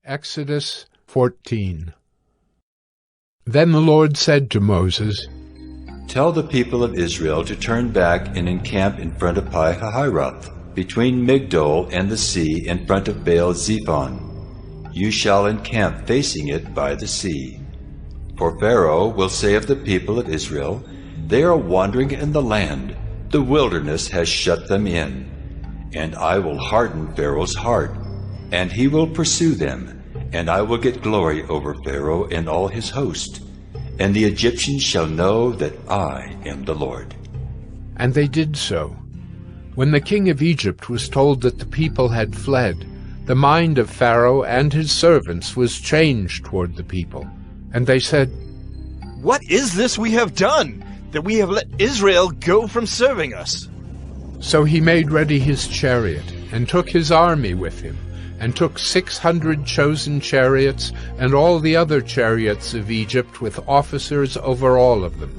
Exodus 14. Then the Lord said to Moses, Tell the people of Israel to turn back and encamp in front of Pi-hahiroth, between Migdol and the sea, in front of Baal-zephon. You shall encamp facing it by the sea. For Pharaoh will say of the people of Israel, They are wandering in the land, the wilderness has shut them in. And I will harden Pharaoh's heart, and he will pursue them, and I will get glory over Pharaoh and all his host. And the Egyptians shall know that I am the Lord. And they did so. When the king of Egypt was told that the people had fled, the mind of Pharaoh and his servants was changed toward the people. And they said, What is this we have done, that we have let Israel go from serving us? So he made ready his chariot, and took his army with him, and took 600 chosen chariots, and all the other chariots of Egypt, with officers over all of them.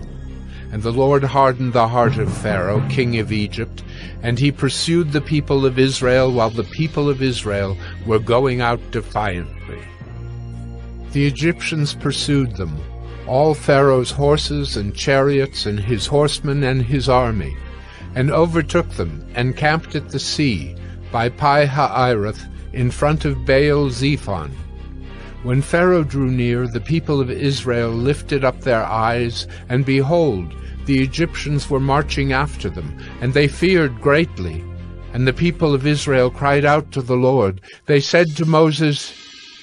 And the Lord hardened the heart of Pharaoh, king of Egypt, and he pursued the people of Israel, while the people of Israel were going out defiantly. The Egyptians pursued them, all Pharaoh's horses and chariots, and his horsemen and his army, and overtook them, and camped at the sea, by Pi-hahiroth, in front of Baal-zephon. When Pharaoh drew near, the people of Israel lifted up their eyes, and behold, the Egyptians were marching after them, and they feared greatly. And the people of Israel cried out to the Lord. They said to Moses,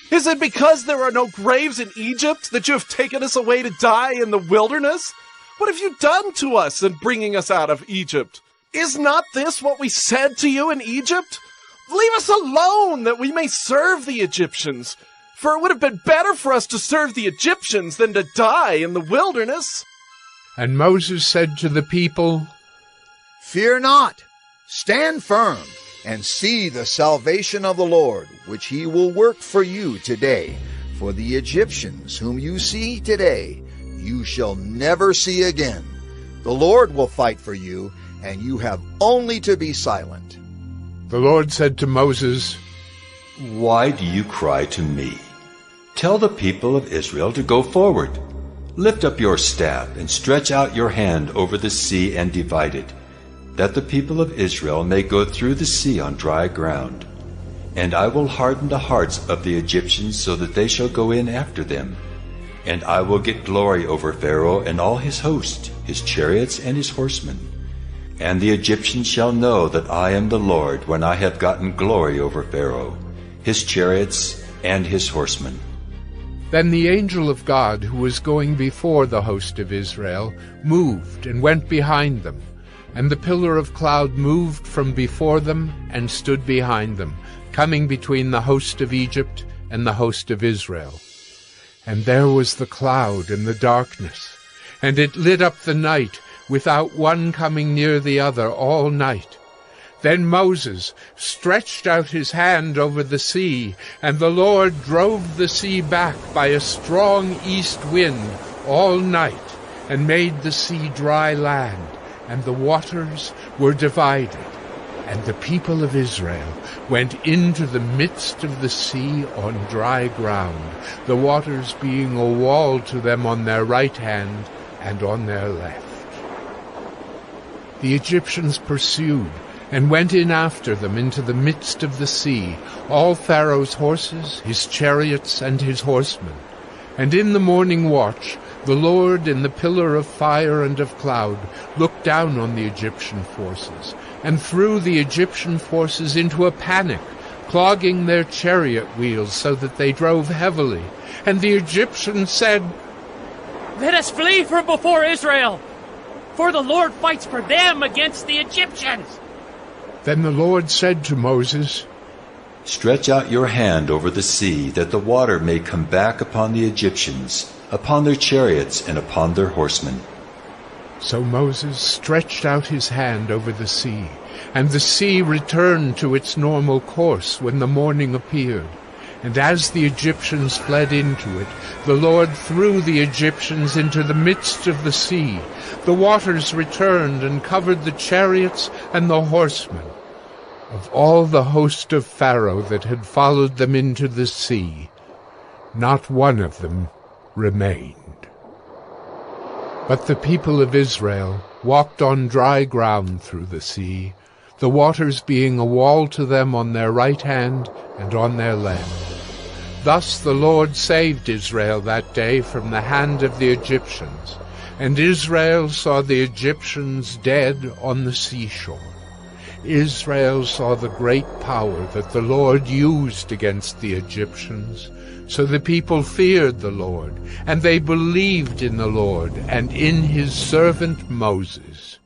Is it because there are no graves in Egypt that you have taken us away to die in the wilderness? What have you done to us in bringing us out of Egypt? Is not this what we said to you in Egypt? Leave us alone, that we may serve the Egyptians. For it would have been better for us to serve the Egyptians than to die in the wilderness. And Moses said to the people, Fear not, stand firm, and see the salvation of the Lord, which he will work for you today. For the Egyptians whom you see today, you shall never see again. The Lord will fight for you, and you have only to be silent. The Lord said to Moses, Why do you cry to me? Tell the people of Israel to go forward. Lift up your staff and stretch out your hand over the sea and divide it, that the people of Israel may go through the sea on dry ground. And I will harden the hearts of the Egyptians so that they shall go in after them. And I will get glory over Pharaoh and all his host, his chariots and his horsemen. And the Egyptians shall know that I am the Lord when I have gotten glory over Pharaoh, his chariots, and his horsemen. Then the angel of God, who was going before the host of Israel, moved and went behind them. And the pillar of cloud moved from before them and stood behind them, coming between the host of Egypt and the host of Israel. And there was the cloud and the darkness, and it lit up the night, without one coming near the other all night. Then Moses stretched out his hand over the sea, and the Lord drove the sea back by a strong east wind all night, and made the sea dry land, and the waters were divided. And the people of Israel went into the midst of the sea on dry ground, the waters being a wall to them on their right hand and on their left. The Egyptians pursued, and went in after them into the midst of the sea, all Pharaoh's horses, his chariots, and his horsemen. And in the morning watch, the Lord in the pillar of fire and of cloud looked down on the Egyptian forces, and threw the Egyptian forces into a panic, clogging their chariot wheels so that they drove heavily. And the Egyptians said, Let us flee from before Israel, for the Lord fights for them against the Egyptians. Then the Lord said to Moses, Stretch out your hand over the sea, that the water may come back upon the Egyptians, upon their chariots and upon their horsemen. So Moses stretched out his hand over the sea, and the sea returned to its normal course when the morning appeared. And as the Egyptians fled into it, the Lord threw the Egyptians into the midst of the sea. The waters returned and covered the chariots and the horsemen. Of all the host of Pharaoh that had followed them into the sea, not one of them remained. But the people of Israel walked on dry ground through the sea, the waters being a wall to them on their right hand and on their left. Thus the Lord saved Israel that day from the hand of the Egyptians, and Israel saw the Egyptians dead on the seashore. Israel saw the great power that the Lord used against the Egyptians. So the people feared the Lord, and they believed in the Lord and in his servant Moses.